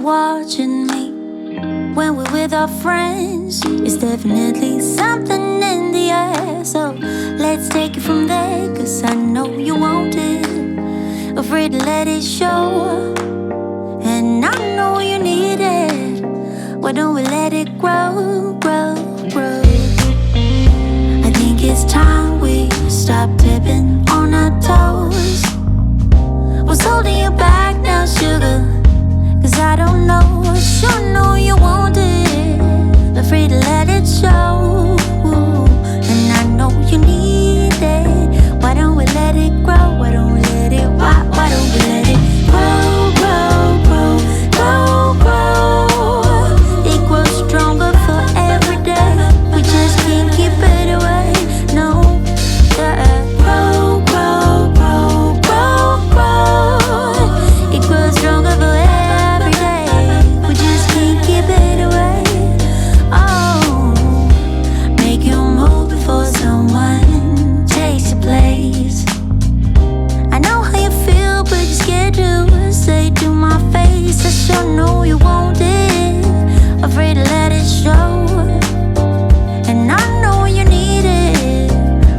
watching me when we're with our friends. It's definitely something in the air. So let's take it from there, 'cause I know you want it. Afraid to let it show, and I know you need it. Why don't we let it grow, grow, grow? I think it's time we stop tipping on our toes. What's holding you back now, sugar? 'Cause I don't know, I sure know you want it. Afraid to let it show, and I know you need it. Why don't we let it grow? Why don't we let it, why don't we let it grow, grow, grow, grow, grow? It grows stronger for every day. We just can't keep it away, no. Yeah. Grow, grow, grow, grow, grow. It grows stronger for every day. We just can't keep it away. Oh, make you move before someone takes your place. I know how you feel, but you're scared to say to my face. I sure know you want it. Afraid to let it show, and I know you need it.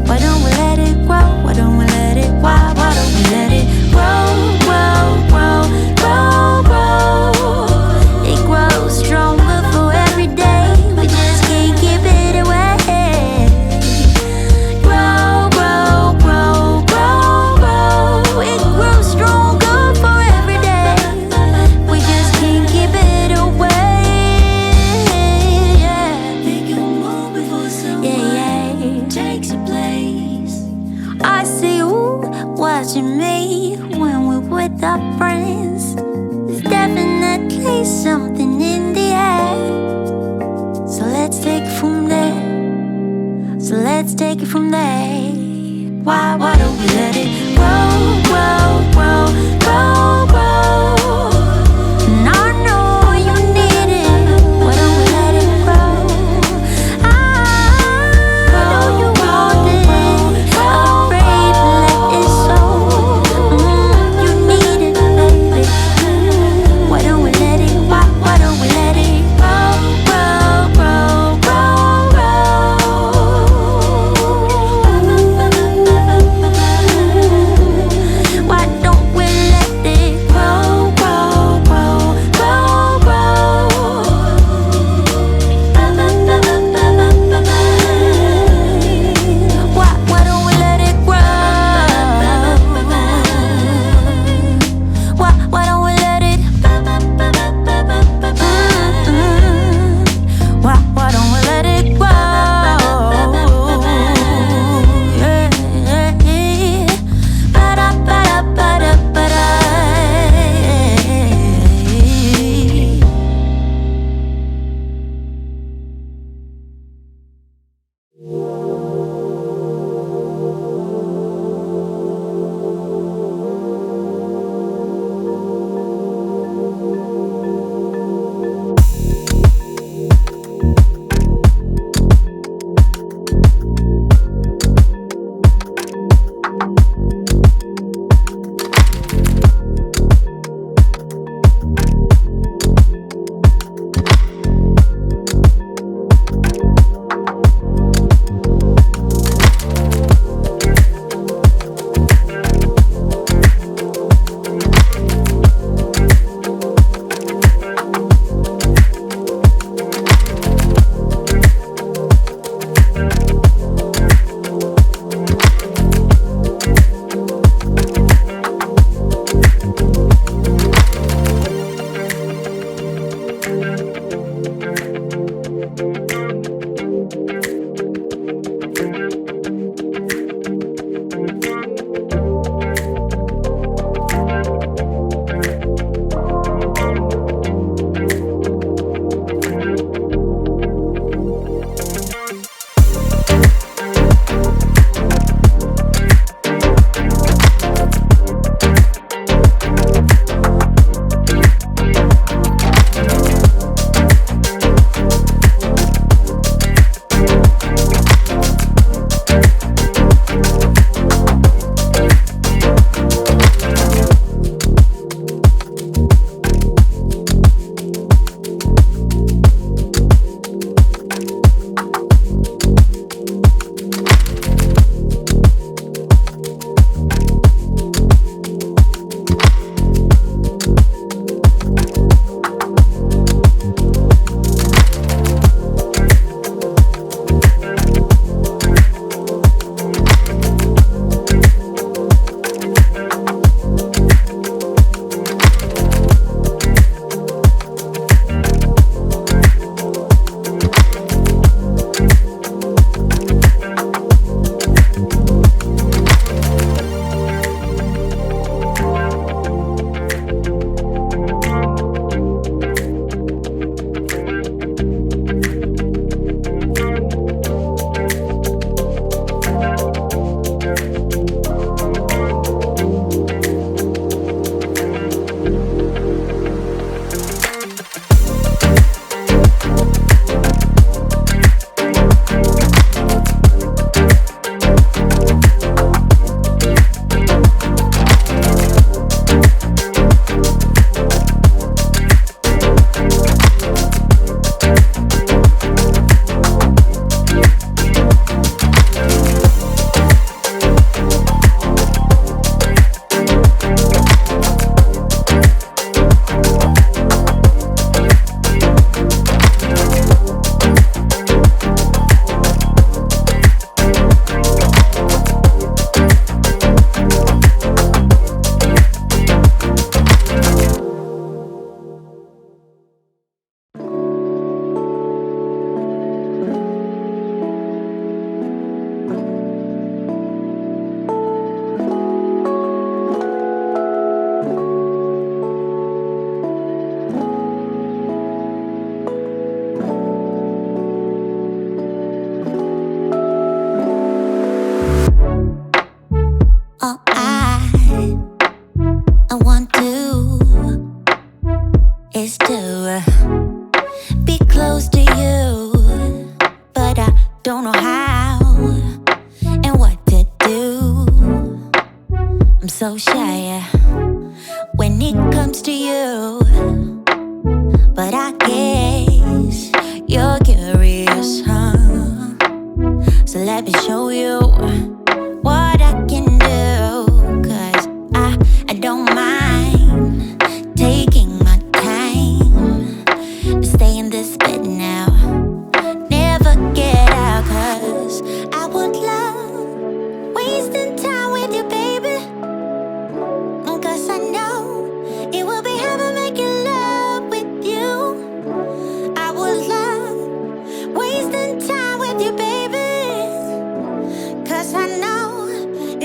Why don't we let it grow? Why don't we let it, why don't we let it grow, grow, grow, grow, grow? It grows stronger for every day. We just can't keep it away. Grow, grow, grow, grow, grow. It grows stronger for every day. We just can't keep it away. Yeah. Make you move before someone takes your place. I see you watching me when we're with our friends. There's definitely something in the air. So let's take it from there. So let's take it from there. Why don't we let it grow, grow, grow, grow, grow? And I know you need it. Why don't we let it grow? I know you want it. Afraid to let it show. You need it, baby. Why don't we let it? Why don't we let it grow, grow, grow, grow, grow? Why don't we let So let me show you what I can do. 'Cause I don't mind taking my time to stay in this bed now. Never get out, 'cause I would love wasting time with you, baby. 'Cause I know it will be heaven making love with you. I would love wasting time with you, baby. 'Cause I know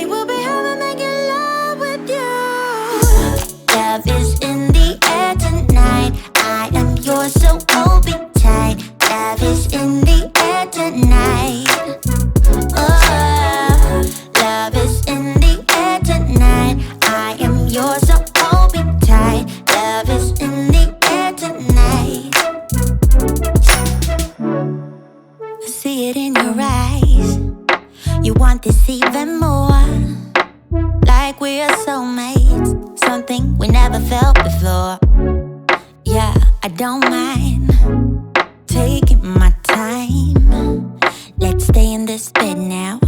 it will be heaven making love with you. Love is in the air tonight. I am yours, so hold me tight. Love is in the air tonight. Oh, love is in the air tonight. I am yours, so hold me tight. Love is in the air tonight. I see it in your eyes. You want this even more. Like we are soulmates, something we never felt before. Yeah, I don't mind taking my time. Let's stay in this bed now.